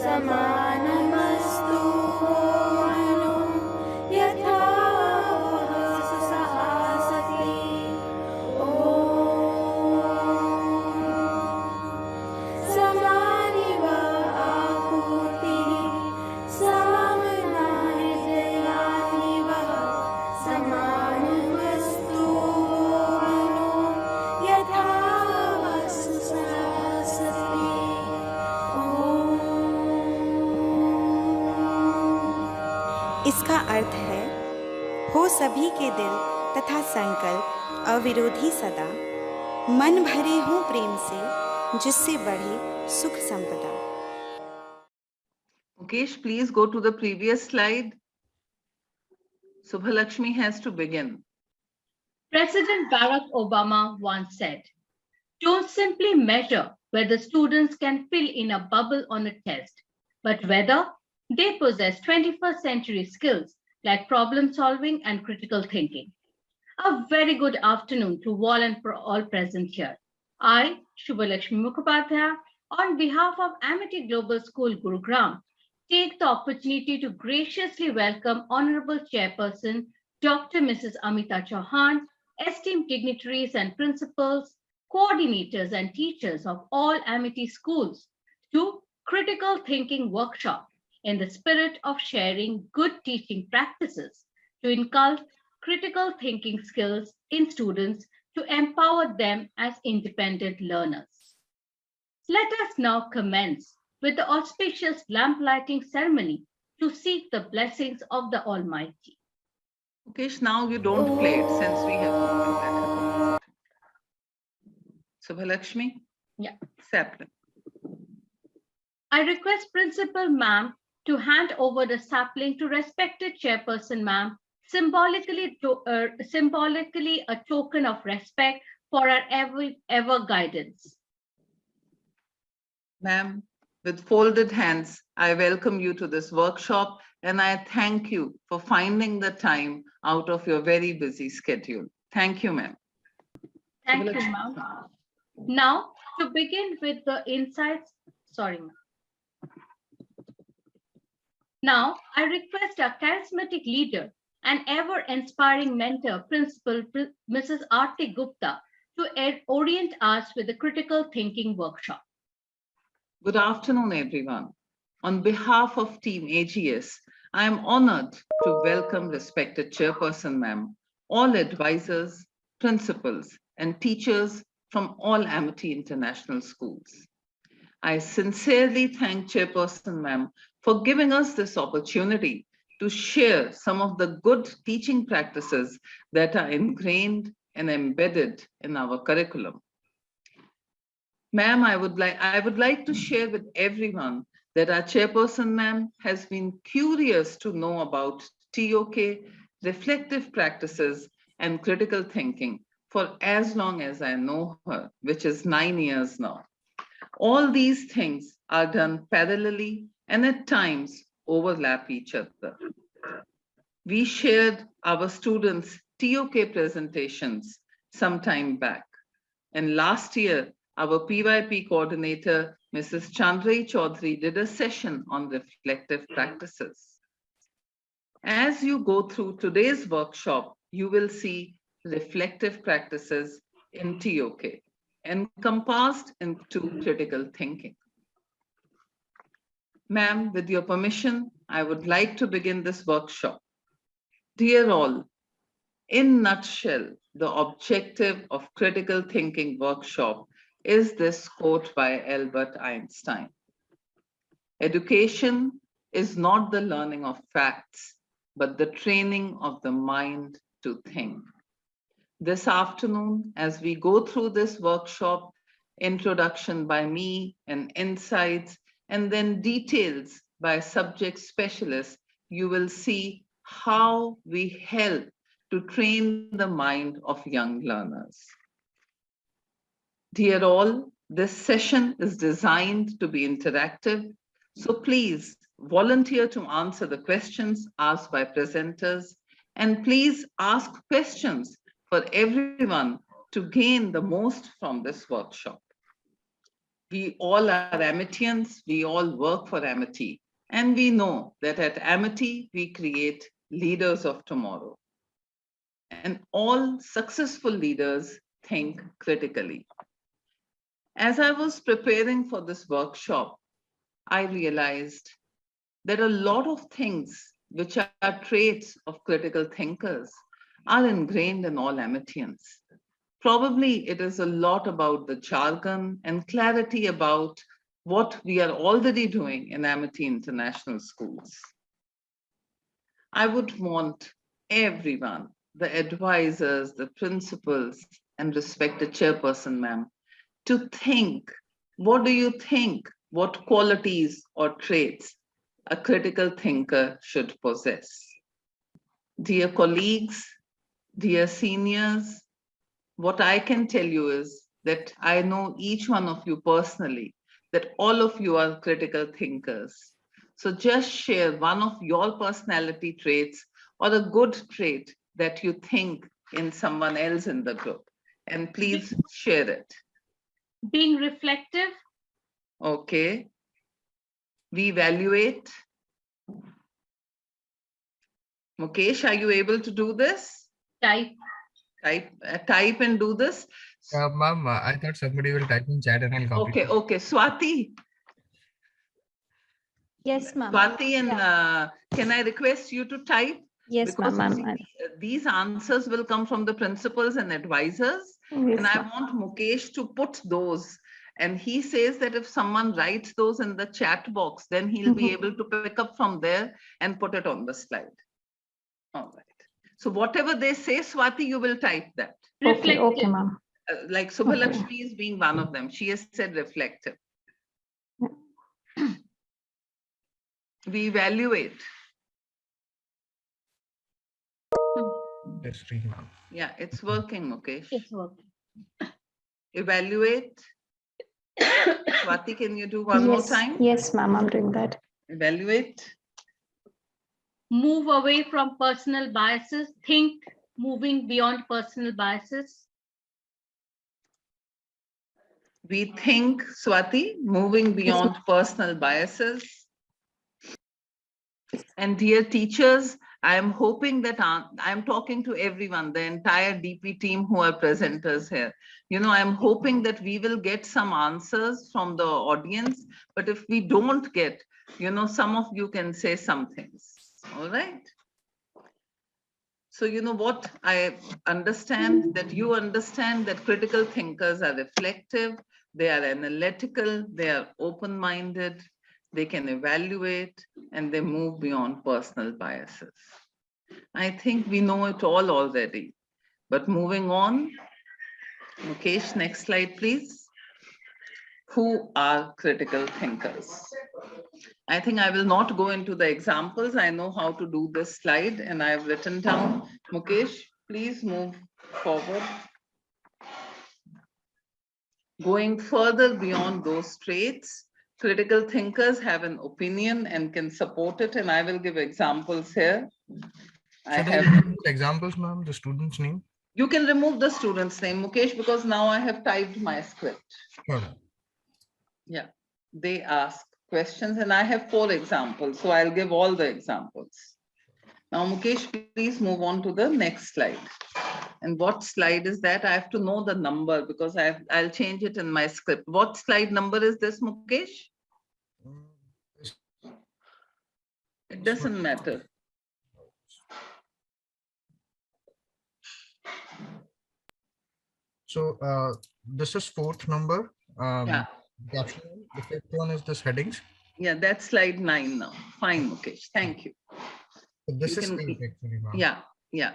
समानमस्तु मनो यथा सहासति ॐ समानि वा आपूर्तिः समानानि वः समानमस्तु मनो यथा सहासति इसका अर्थ है, हो सभी के दिल तथा संकल्प अविरोधी सदा, मन भरे हों प्रेम से, जिससे बढ़े सुख संपदा। Mukesh, please go to the previous slide. Subhalakshmi has to begin. President Barack Obama once said, "Don't simply measure whether students can fill in a bubble on a test, but whether they possess 21st century skills like problem solving and critical thinking." A very good afternoon to all present here. I, Shubhalakshmi Mukhopadhyay, on behalf of Amity Global School, Gurugram, take the opportunity to graciously welcome Honorable Chairperson Dr. Mrs. Amita Chauhan, esteemed dignitaries and principals, coordinators and teachers of all Amity schools to Critical Thinking Workshop in the spirit of sharing good teaching practices to inculcate critical thinking skills in students to empower them as independent learners. Let us now commence with the auspicious lamp lighting ceremony to seek the blessings of the Almighty. Mukesh, now you don't play it since we have moved that. Subhalakshmi? Yeah. Sapling. I request Principal Ma'am to hand over the sapling to respected Chairperson Ma'am, symbolically a token of respect for our ever guidance. Ma'am, with folded hands, I welcome you to this workshop and I thank you for finding the time out of your very busy schedule. Thank you, ma'am. Thank you, ma'am. Now, to begin with the insights, sorry, ma'am. Now, I request our charismatic leader and ever-inspiring mentor, Principal Mrs. Aarti Gupta, to orient us with the critical thinking workshop. Good afternoon, everyone. On behalf of Team AGS, I am honored to welcome respected Chairperson Ma'am, all advisors, principals, and teachers from all Amity International Schools. I sincerely thank Chairperson Ma'am for giving us this opportunity to share some of the good teaching practices that are ingrained and embedded in our curriculum. Ma'am, I would like to share with everyone that our Chairperson Ma'am has been curious to know about TOK, reflective practices, and critical thinking for as long as I know her, which is 9 years now. All these things are done parallelly and at times overlap each other. We shared our students' TOK presentations some time back. And last year, our PYP coordinator, Mrs. Chandrai Chaudhary, did a session on reflective practices. As you go through today's workshop, you will see reflective practices in TOK, encompassed into critical thinking. Ma'am, with your permission, I would like to begin this workshop. Dear all, in nutshell, the objective of critical thinking workshop is this quote by Albert Einstein. Education is not the learning of facts, but the training of the mind to think. This afternoon, as we go through this workshop, introduction by me and insights, and then details by subject specialists, you will see how we help to train the mind of young learners. Dear all, this session is designed to be interactive, so please volunteer to answer the questions asked by presenters, and please ask questions for everyone to gain the most from this workshop. We all are Amitians, we all work for Amity, and we know that at Amity, we create leaders of tomorrow. And all successful leaders think critically. As I was preparing for this workshop, I realized that a lot of things which are traits of critical thinkers are ingrained in all Amitians. Probably it is a lot about the jargon and clarity about what we are already doing in Amity International Schools. I would want everyone, the advisors, the principals, and respected chairperson, ma'am, to think, what do you think, what qualities or traits a critical thinker should possess? Dear colleagues, dear seniors, what I can tell you is that I know each one of you personally, that all of you are critical thinkers. So just share one of your personality traits or a good trait that you think in someone else in the group, and please share it. Being reflective. Okay. We evaluate. Mukesh, are you able to do this? Type. Type and do this. Ma'am, I thought somebody will type in chat and I'll copy. Okay. Swati. Yes, ma'am. Swati, and can I request you to type? Yes, Because ma'am. these answers will come from the principals and advisors. Yes, And I ma'am. want Mukesh to put those. And he says that if someone writes those in the chat box, then he'll be able to pick up from there and put it on the slide. All right. So whatever they say, Swati, you will type that. Okay, Reflective. okay, ma'am. Like Subhalakshmi is being one of them. She has said reflective. We evaluate. Yes, ma'am. Yeah, it's working, Mukesh. It's working. Evaluate. Swati, can you do one more Yes, time? yes, ma'am. I'm doing that. Evaluate. Move away from personal biases. Think, moving beyond personal biases. We think, Swati, moving beyond personal biases. And dear teachers, I am hoping that I'm talking to everyone, the entire DP team who are presenters here. You know, I'm hoping that we will get some answers from the audience, but if we don't get, you know, some of you can say some things, all right? So you know what, I understand that you understand that critical thinkers are reflective, they are analytical, they are open-minded, they can evaluate, and they move beyond personal biases. I think we know it all already, but moving on, Mukesh, next slide, please. Who are critical thinkers? I think I will not go into the examples. I know how to do this slide and I've written down. Mukesh, please move forward. Going further beyond those traits, critical thinkers have an opinion and can support it, and I will give examples here. I have examples, ma'am, the student's name. You can remove the student's name, Mukesh, because now I have typed my script. Sure. Yeah, they ask questions and I have 4 examples, so I'll give all the examples. Now, Mukesh, please move on to the next slide. And what slide is that? I have to know the number because I'll change it in my script. What slide number is this, Mukesh? It doesn't matter. So this is 4th number. Yeah. The 5th one is this headings. Yeah, that's slide 9 now. Fine, Mukesh. Thank you. So this You is can- saved actually, ma'am. Yeah, yeah.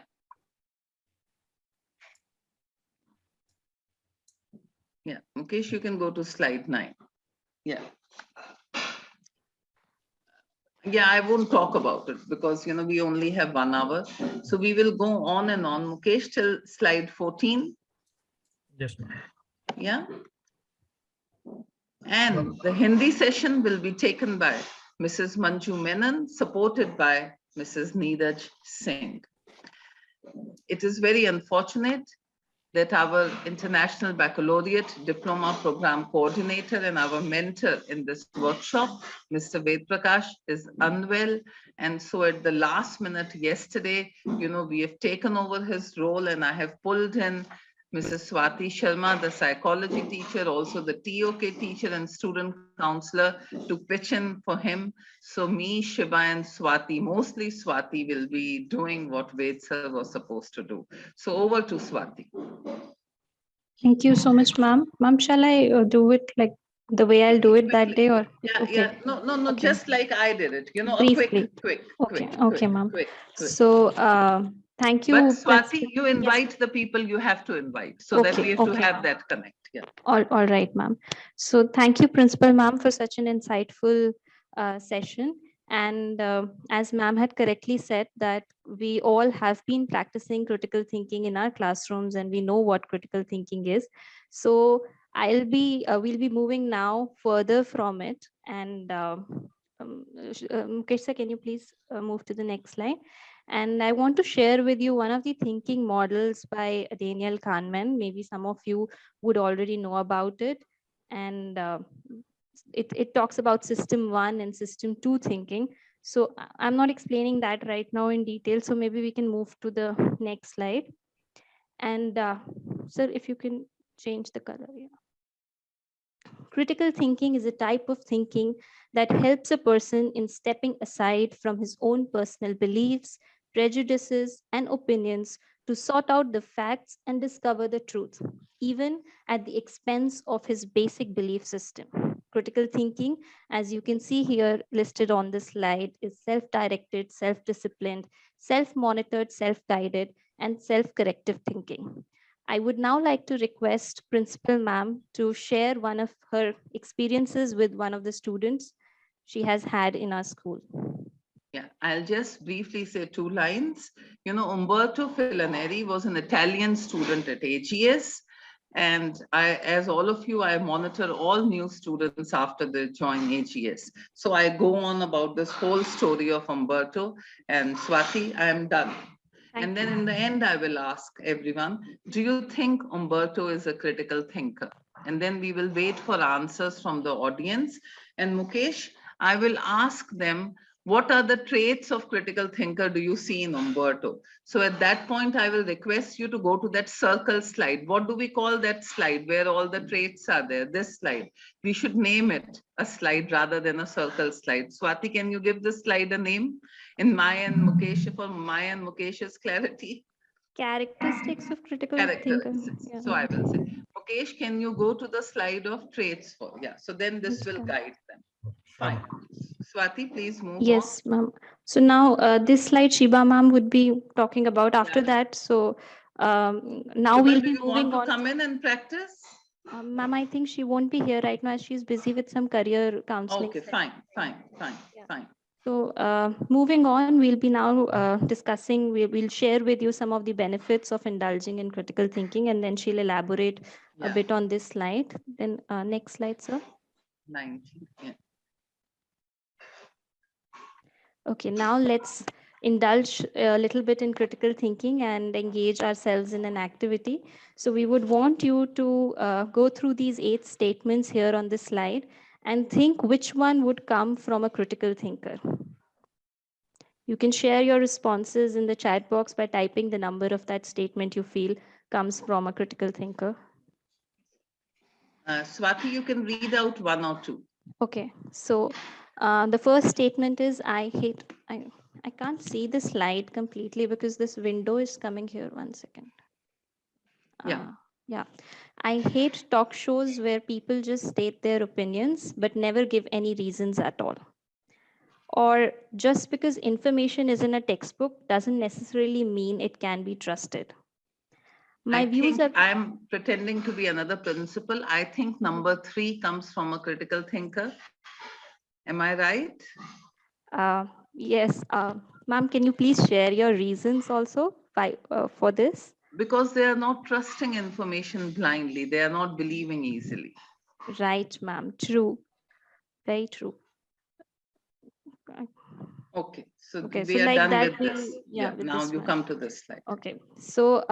Yeah, Mukesh, you can go to slide 9. Yeah. Yeah, I won't talk about it because, you know, we only have 1 hour. So we will go on and on, Mukesh, till slide 14. Yes, ma'am. Yeah. And the Hindi session will be taken by Mrs. Manju Menon, supported by Mrs. Neeraj Singh. It is very unfortunate that our International Baccalaureate Diploma Program Coordinator and our mentor in this workshop, Mr. Ved Prakash, is unwell. And so at the last minute yesterday, we have taken over his role, and I have pulled in Mrs. Swati Sharma, the psychology teacher, also the TOK teacher and student counselor, to pitch in for him. So me, Shiba, and Swati, mostly Swati, will be doing what Ved sir was supposed to do. So over to Swati. Thank you so much, ma'am. Ma'am, shall I do it like the way I'll do it that day, or Yeah, okay? yeah. No, Okay. just like I did it. A Briefly. quick. Okay, ma'am. quick. So, thank you. But Swati, Principal. you Yes. invite the people you have to invite, so that we have to have ma'am. that connect. Yeah. All right, ma'am. So thank you, Principal Ma'am, for such an insightful session. And as ma'am had correctly said, that we all have been practicing critical thinking in our classrooms, and we know what critical thinking is. So we'll be moving now further from it. And Mukesh sir, can you please move to the next slide? And I want to share with you one of the thinking models by Daniel Kahneman. Maybe some of you would already know about it. And it talks about system 1 and system 2 thinking. So I'm not explaining that right now in detail. So maybe we can move to the next slide. And sir, if you can change the color. Yeah. Critical thinking is a type of thinking that helps a person in stepping aside from his own personal beliefs, prejudices, and opinions to sort out the facts and discover the truth, even at the expense of his basic belief system. Critical thinking, as you can see here listed on this slide, is self-directed, self-disciplined, self-monitored, self-guided, and self-corrective thinking. I would now like to request Principal Ma'am to share one of her experiences with one of the students she has had in our school. Yeah, I'll just briefly say 2 lines. Umberto Filaneri was an Italian student at AGS. And as all of you, I monitor all new students after they join AGS. So I go on about this whole story of Umberto. And Swati, I am done. And then in the end, I will ask everyone, do you think Umberto is a critical thinker? And then we will wait for answers from the audience. And Mukesh, I will ask them, what are the traits of critical thinker do you see in Umberto? So at that point, I will request you to go to that circle slide. What do we call that slide where all the traits are there? This slide. We should name it a slide rather than a circle slide. Swati, can you give this slide a name? In my and Mukesh, for my and Mukesh's clarity. Characteristics of critical thinker. Yeah. So I will say, Mukesh, can you go to the slide of traits for? Yeah, so then this will guide them. Fine. Swati, please move on. Yes, ma'am. So now this slide Shiba ma'am would be talking about after that. So now Shiba, we'll do be you moving want to on. come in and practice? Ma'am, I think she won't be here right now as she's busy with some career counseling. Okay, fine. So moving on, we'll be now discussing, we'll share with you some of the benefits of indulging in critical thinking, and then she'll elaborate a bit on this slide. Then next slide, sir. 19. Yeah. Okay, now let's indulge a little bit in critical thinking and engage ourselves in an activity. So we would want you to go through these 8 statements here on this slide and think which one would come from a critical thinker. You can share your responses in the chat box by typing the number of that statement you feel comes from a critical thinker. Swati, you can read out 1 or 2. Okay, so the first statement is I can't see the slide completely because this window is coming here. 1 second. Yeah. I hate talk shows where people just state their opinions but never give any reasons at all. Or just because information is in a textbook doesn't necessarily mean it can be trusted. My views are... I'm pretending to be another principal. I think number 3 comes from a critical thinker. Am I right? Yes. Ma'am, can you please share your reasons also for this? Because they are not trusting information blindly. They are not believing easily. Right, ma'am. True. Very true. Okay. So okay, we are like done that with this. Yeah. Now you come to this slide. Okay. So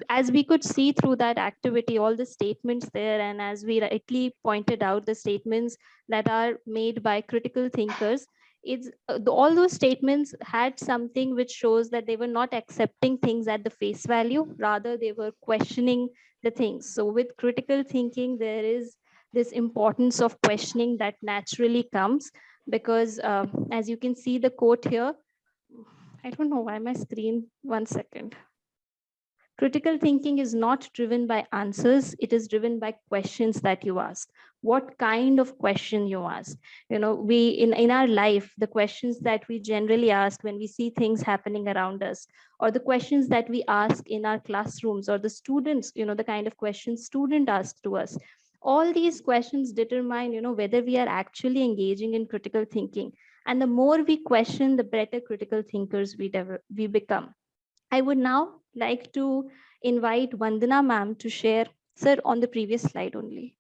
as we could see through that activity, all the statements there, and as we rightly pointed out, the statements that are made by critical thinkers, it's all those statements had something which shows that they were not accepting things at the face value, rather they were questioning the things. So with critical thinking, there is this importance of questioning that naturally comes, because as you can see the quote here, I don't know why my screen, 1 second. Critical thinking is not driven by answers, it is driven by questions that you ask. What kind of question you ask? You know, we in our life, the questions that we generally ask when we see things happening around us, or the questions that we ask in our classrooms, or the students, you know, the kind of questions student ask to us. All these questions determine, you know, whether we are actually engaging in critical thinking. And the more we question, the better critical thinkers we become. I would now like to invite Vandana ma'am to share, sir, on the previous slide only.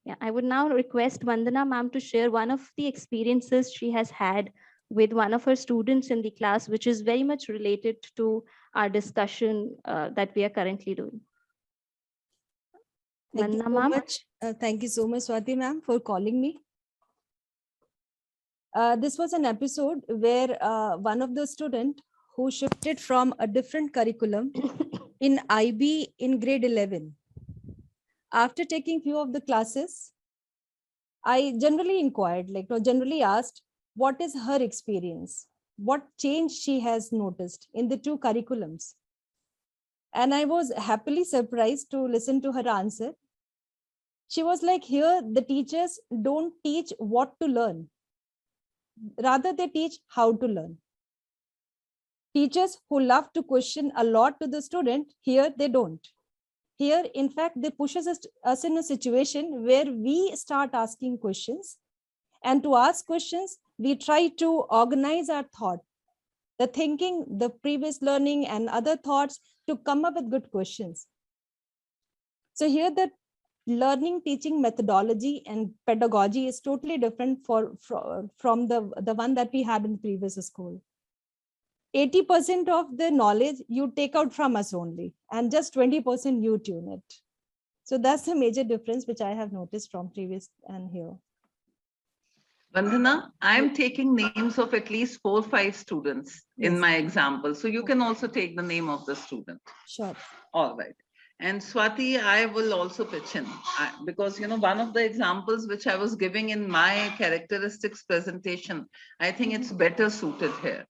Yeah, I would now request Vandana ma'am to share one of the experiences she has had with one of her students in the class, which is very much related to our discussion that we are currently doing. Thank you Vandana so ma'am. much. Thank you so much, Swati ma'am, for calling me. This was an episode where one of the student who shifted from a different curriculum in IB in grade 11. After taking few of the classes, I generally inquired, generally asked, what is her experience? What change she has noticed in the two curriculums? And I was happily surprised to listen to her answer. She was like, here, the teachers don't teach what to learn. Rather, they teach how to learn. Teachers who love to question a lot to the student, here they don't. Here, in fact, they pushes us in a situation where we start asking questions. And to ask questions, we try to organize our thought, the thinking, the previous learning and other thoughts to come up with good questions. So here the learning teaching methodology and pedagogy is totally different from the one that we had in the previous school. 80% of the knowledge you take out from us only, and just 20% you tune it. So that's the major difference which I have noticed from previous and here. Vandana, I'm taking names of at least 4 or 5 students in Yes. my example. So you can also take the name of the student. Sure. All right. And Swati, I will also pitch in because, you know, one of the examples which I was giving in my characteristics presentation, I think it's better suited here.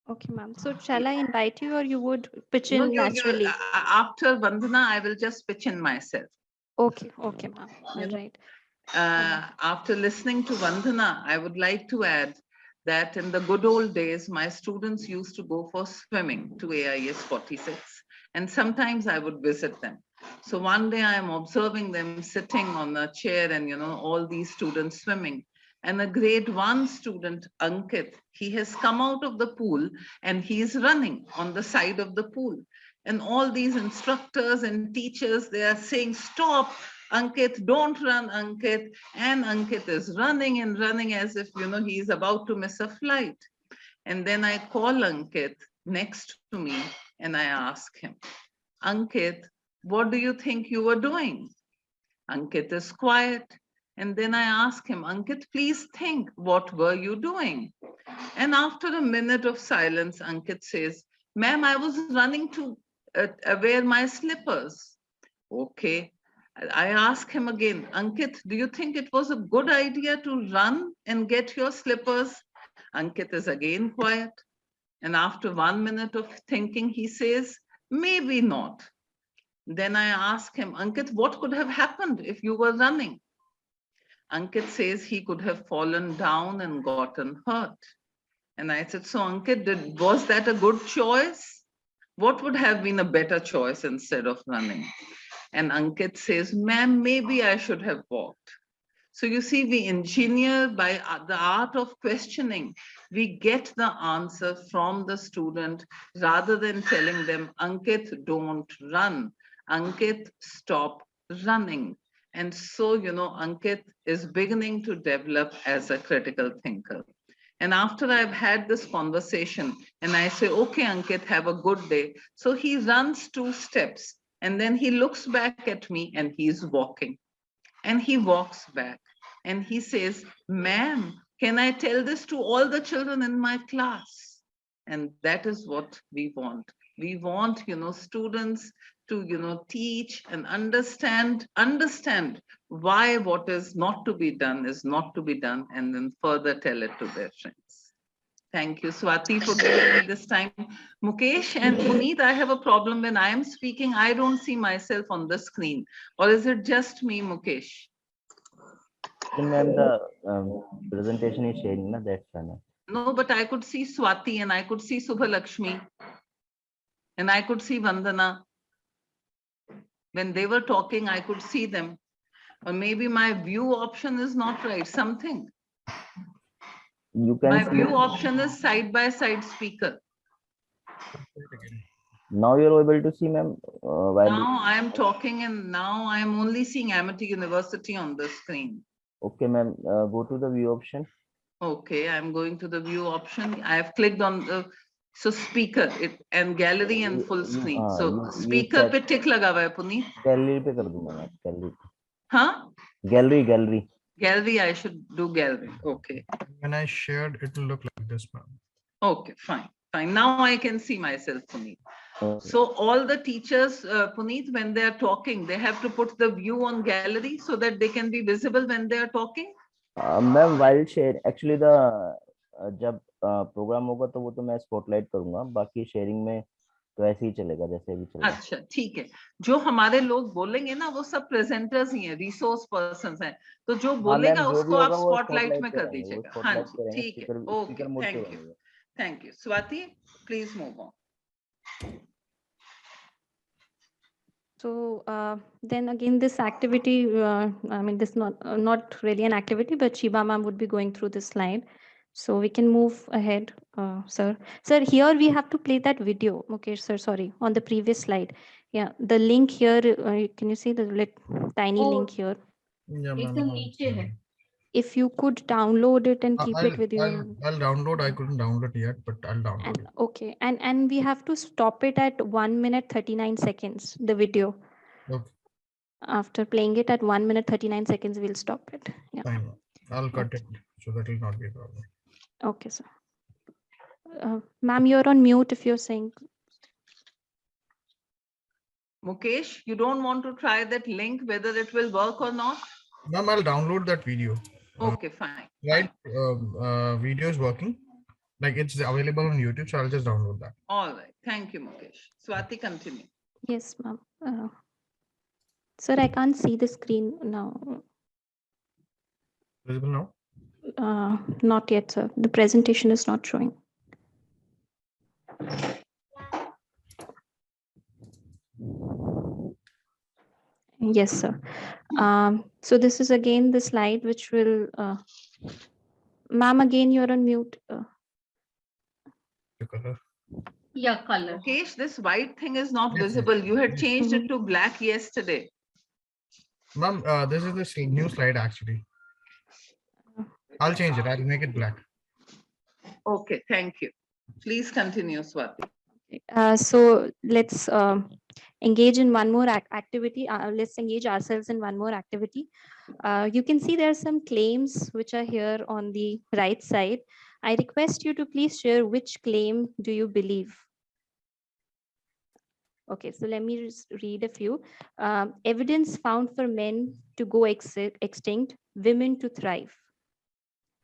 Okay, ma'am. So shall I invite you, or you would pitch No, in naturally? after Vandana, I will just pitch in myself. Okay, okay, ma'am. You All know, right. After listening to Vandana, I would like to add that in the good old days, my students used to go for swimming to AIS 46, and sometimes I would visit them. So one day I am observing them sitting on a chair and, you know, all these students swimming. And a grade 1 student, Ankit, he has come out of the pool and he is running on the side of the pool. And all these instructors and teachers, they are saying, stop, Ankit, don't run, Ankit. And Ankit is running and running as if, you know, he is about to miss a flight. And then I call Ankit next to me and I ask him, Ankit, what do you think you were doing? Ankit is quiet. And then I ask him, Ankit, please think, what were you doing? And after a minute of silence, Ankit says, ma'am, I was running to wear my slippers. Okay. I ask him again, Ankit, do you think it was a good idea to run and get your slippers? Ankit is again quiet. And after 1 minute of thinking, he says, maybe not. Then I ask him, Ankit, what could have happened if you were running? Ankit says he could have fallen down and gotten hurt. And I said, so Ankit, was that a good choice? What would have been a better choice instead of running? And Ankit says, ma'am, maybe I should have walked. So you see, we engineer by the art of questioning. We get the answer from the student rather than telling them, Ankit, don't run. Ankit, stop running. And so, you know, Ankit is beginning to develop as a critical thinker. And after I've had this conversation and I say, okay, Ankit, have a good day. So he runs 2 steps and then he looks back at me and he's walking. And he walks back and he says, ma'am, can I tell this to all the children in my class? And that is what we want. We want, students to, teach and understand why what is not to be done is not to be done, and then further tell it to their friends. Thank you, Swati, for giving me this time. Mukesh and Puneet, I have a problem. When I am speaking, I don't see myself on the screen. Or is it just me, Mukesh? Ma'am, the presentation is sharing, that's fine. No, but I could see Swati and I could see Subha Lakshmi and I could see Vandana. When they were talking, I could see them. Or maybe my view option is not right, something. You can My see, view option is side by side speaker. now you're able to see, ma'am. Now I am talking and now I am only seeing Amity University on the screen. Okay, ma'am, go to the view option. Okay, I'm going to the view option. I have clicked on the speaker and gallery and full screen. So speaker pe tick laga hua hai, Puneet. Gallery pe kar दूंगा मैं, gallery. Huh? Gallery. Gallery, I should do gallery. Okay. When I shared, it will look like this, ma'am. Okay, fine. Now I can see myself, Puneet. Okay. So all the teachers, Puneet, when they are talking, they have to put the view on gallery so that they can be visible when they are talking. Ma'am, while share, actually the जब programme होगा तो वो तो मैं spotlight करूंगा, बाकी sharing में तो ऐसे ही चलेगा जैसे अभी चलेगा। अच्छा, ठीक है। जो हमारे लोग बोलेंगे ना वो सब प्रेजेंटर्स ही हैं, रिसोर्स पर्संस हैं, तो जो बोलेगा उसको आप स्पॉटलाइट में कर दीजिएगा। हाँ जी, ठीक है। Okay, thank you. Swati, please move on. So then again, this activity, I mean, this not really an activity, but Shiba ma'am would be going through this slide. So we can move ahead, sir. Sir, here we have to play that video. Okay, sir, sorry, on the previous slide. Yeah, the link here, can you see the tiny link here? Yeah, एकदम ma'am. नीचे है. If you could download it and keep it with you. I'll download. I couldn't download yet, but I'll download And, it. okay, and we have to stop it at 1 minute 39 seconds, the video. Okay. After playing it at 1 minute 39 seconds, we'll stop it. Yeah. Fine, ma'am. I'll cut it, so that will not be a problem. Okay, sir. Ma'am, you're on mute if you're saying. Mukesh, you don't want to try that link, whether it will work or not? Ma'am, I'll download that video. Okay, fine. Right, video is working. Like it's available on YouTube, so I'll just download that. All right. Thank you, Mukesh. Swati, continue. Yes, ma'am. Sir, I can't see the screen now. Visible now? Not yet, sir. The presentation is not showing. Yes, sir. So this is again the slide which will, ma'am, again, you're on mute. The color. Yeah, color. Mukesh, this white thing is not Yes, visible. yes. You had changed it to black yesterday. Ma'am, this is the new slide actually. I'll change it. I'll make it black. Okay, thank you. Please continue, Swati. So let's engage in one more activity. Let's engage ourselves in one more activity. You can see there are some claims which are here on the right side. I request you to please share which claim do you believe. Okay, so let me just read a few. Evidence found for men to go extinct, women to thrive.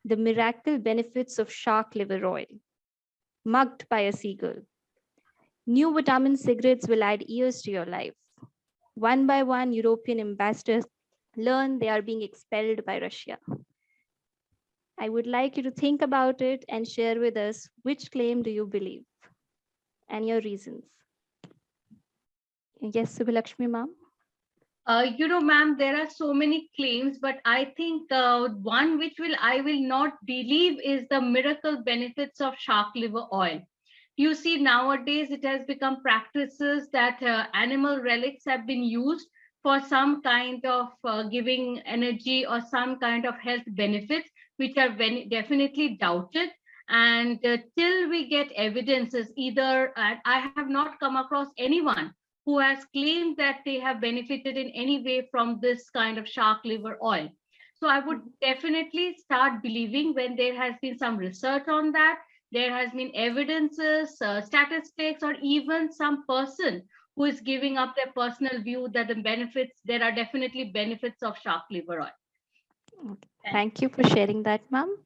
The miracle benefits of shark liver oil. Mugged by a seagull. New vitamin cigarettes will add years to your life. One by one, European ambassadors learn they are being expelled by Russia. I would like you to think about it and share with us which claim do you believe and your reasons. Yes, Subha Lakshmi, ma'am. Ma'am, there are so many claims, but I think one which I will not believe is the miracle benefits of shark liver oil. You see, nowadays it has become practices that animal relics have been used for some kind of giving energy or some kind of health benefits, which are definitely doubted. And till we get evidences, either I have not come across anyone who has claimed that they have benefited in any way from this kind of shark liver oil. So I would definitely start believing when there has been some research on that, there has been evidences, statistics, or even some person who is giving up their personal view that the benefits, there are definitely benefits of shark liver oil. Okay. Thank you for sharing that, ma'am.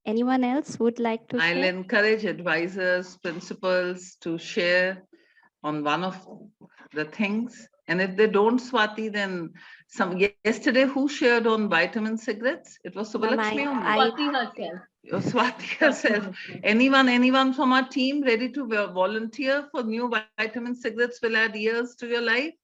Anyone else would like to I'll share? encourage advisors, principals to share on one of the things. And if they don't, Swati, then yesterday who shared on vitamin cigarettes? It was Ma'am, Subhalakshmi only. Swati herself. Or Swati herself. Anyone from our team ready to volunteer for new vitamin cigarettes will add years to your life?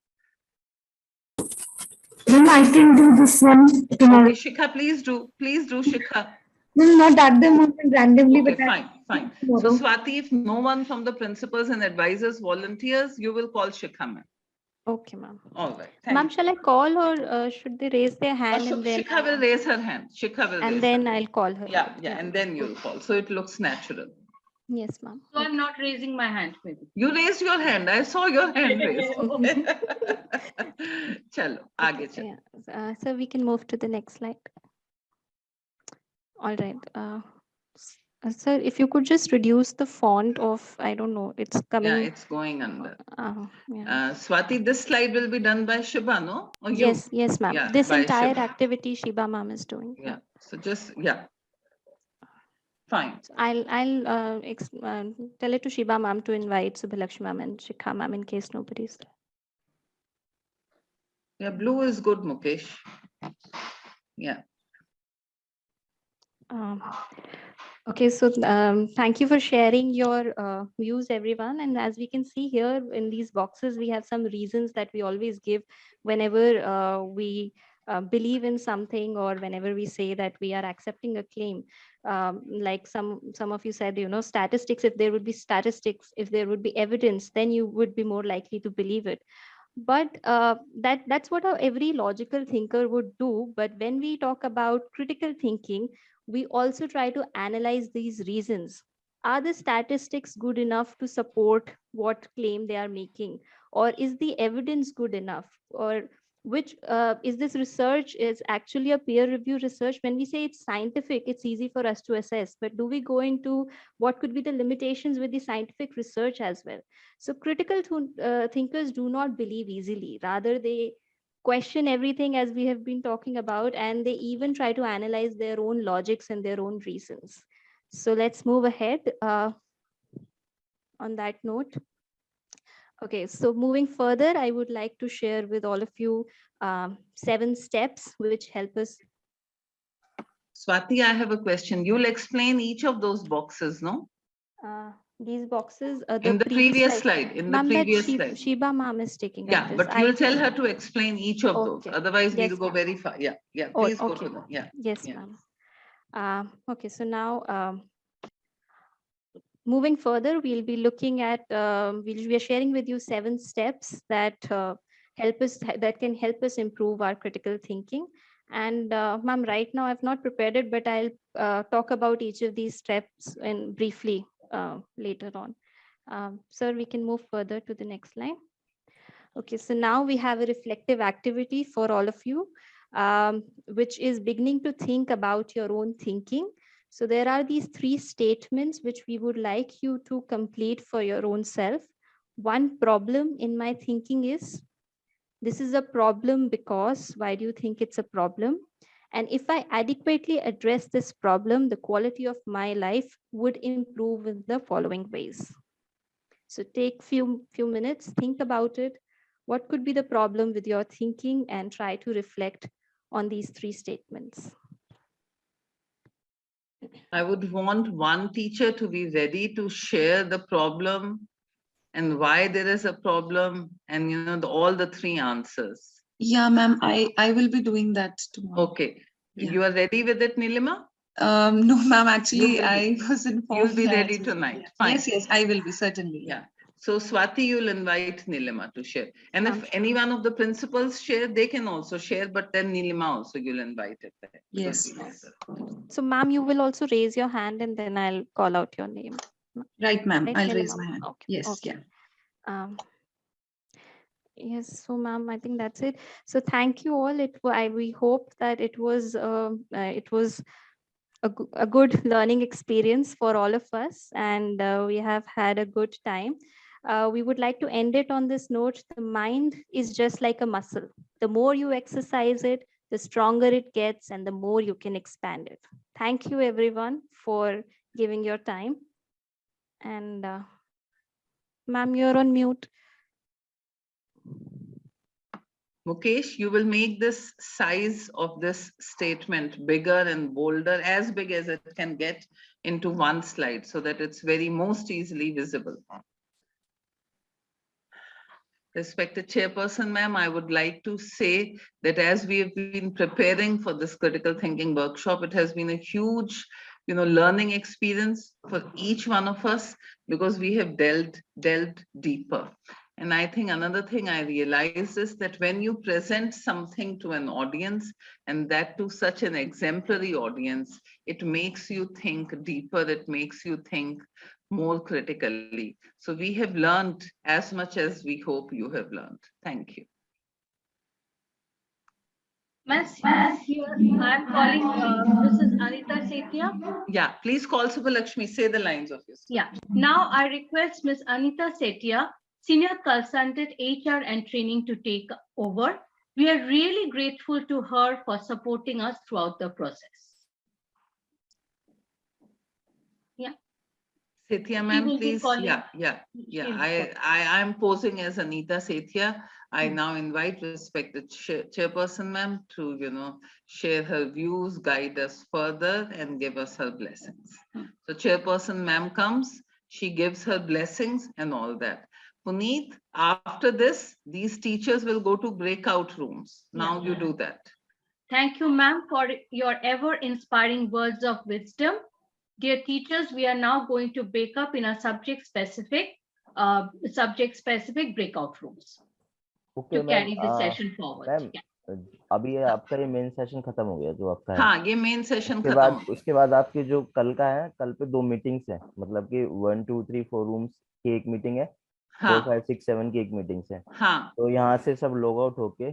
Then I can do this one tomorrow. Okay, Shikha, please do, Shikha. No, not at the moment randomly, Okay, but fine. So Swati, if no one from the principals and advisors volunteers, you will call Shikha, ma'am. Okay, ma'am. All right. Ma'am, shall I call or should they raise their hand and then? Shikha will raise her hand. And then I'll call her. Yeah, and then you'll call. So it looks natural. Yes, ma'am. So I'm not raising my hand, maybe. You raised your hand. I saw your hand raised. Chalo, aage chalo. Yeah. So we can move to the next slide. All right. Sir, if you could just reduce the font of, I don't know, it's coming. Yeah, it's going under. Yeah. Swati, this slide will be done by Shiba, no? Or you? Yes, ma'am. Yeah, this by entire Shiba. activity Shiba ma'am is doing. Yeah. So just, yeah. Fine. So I'll tell it to Shiba ma'am to invite Subhalakshmi ma'am and Shikha ma'am in case nobody's there. Yeah, blue is good, Mukesh. Yeah. Okay, so thank you for sharing your views, everyone. And as we can see here in these boxes, we have some reasons that we always give whenever we believe in something or whenever we say that we are accepting a claim. Like some of you said, you know, statistics, if there would be statistics, if there would be evidence, then you would be more likely to believe it. But that's what every logical thinker would do. But when we talk about critical thinking, we also try to analyze these reasons. Are the statistics good enough to support what claim they are making? Or is the evidence good enough? Or which is this research is actually a peer review research? When we say it's scientific, it's easy for us to assess, but do we go into what could be the limitations with the scientific research as well? So critical thinkers do not believe easily. Rather, they question everything, as we have been talking about, and they even try to analyze their own logics and their own reasons. So let's move ahead on that note. Okay, so moving further, I would like to share with all of you 7 steps which help us. Swati, I have a question. You'll explain each of those boxes, no? These boxes, in the previous slide. In the previous slide. Shiba ma'am is taking. Yeah, but you'll tell her to explain each of those. Otherwise, we'll go very far. Yeah. Please go to them. Yeah. Yes, ma'am. Okay, so now moving further, we'll be looking at. We are sharing with you 7 steps that that can help us improve our critical thinking. And ma'am, right now I've not prepared it, but I'll talk about each of these steps briefly later on. Sir, we can move further to the next line. Okay, so now we have a reflective activity for all of you, which is beginning to think about your own thinking. So there are these 3 statements which we would like you to complete for your own self. One problem in my thinking is, this is a problem because, why do you think it's a problem? And if I adequately address this problem, the quality of my life would improve in the following ways. So take few minutes, think about it. What could be the problem with your thinking, and try to reflect on these 3 statements. I would want one teacher to be ready to share the problem and why there is a problem, and you know, all the 3 answers. Yeah, ma'am, I will be doing that tomorrow. Okay. Yeah. You are ready with it, Nilima? No, ma'am, actually, I was informed. You'll be ready tonight. Fine. Yes, I will be, certainly. Yeah. So Swati, you'll invite Nilima to share. And if any one of the principals share, they can also share, but then Nilima also you'll invite it there. Yes. So ma'am, you will also raise your hand and then I'll call out your name. Right, ma'am. Right, I'll raise Nilima? my hand. Okay. Yes. Okay. Yeah. Yes, so ma'am, I think that's it. So thank you all. We hope that it was a good learning experience for all of us, and we have had a good time. We would like to end it on this note: the mind is just like a muscle. The more you exercise it, the stronger it gets, and the more you can expand it. Thank you, everyone, for giving your time. And ma'am, you're on mute. Mukesh, you will make this size of this statement bigger and bolder, as big as it can get, into one slide so that it's very most easily visible. Respected Chairperson, ma'am, I would like to say that as we have been preparing for this critical thinking workshop, it has been a huge, learning experience for each one of us, because we have delved deeper. And I think another thing I realized is that when you present something to an audience, and that to such an exemplary audience, it makes you think deeper, it makes you think more critically. So we have learned as much as we hope you have learned. Thank you. Miss, here I'm calling Mrs. Anita Sethia. Yeah, please call Subbalakshmi, say the lines of your speech. Yeah, now I request Ms. Anita Sethia, Senior Consultant HR and Training, to take over. We are really grateful to her for supporting us throughout the process. Yeah. Sethia ma'am, will be please. calling- Yeah. She'll I'm posing as Anita Sethia. I now invite respected Chairperson ma'am to, share her views, guide us further, and give us her blessings. So Chairperson ma'am comes, she gives her blessings and all that. Puneet, after this, these teachers will go to breakout rooms. Now you do that. Thank you, ma'am, for your ever-inspiring words of wisdom. Dear teachers, we are now going to break up in a subject-specific breakout rooms Okay, to carry the session forward. Ma'am, अभी आपका ये main session खत्म हो गया जो आपका है। हाँ, ये मेन सेशन उसके खत्म बाद हो गया। उसके बाद आपके जो कल का है, कल पे 2 मीटिंग्स है, मतलब कि 1 2 3 4 रूम्स की एक मीटिंग है, 4 5 6 7 की एक मीटिंग्स है। हाँ, तो यहाँ से सब लॉग आउट होके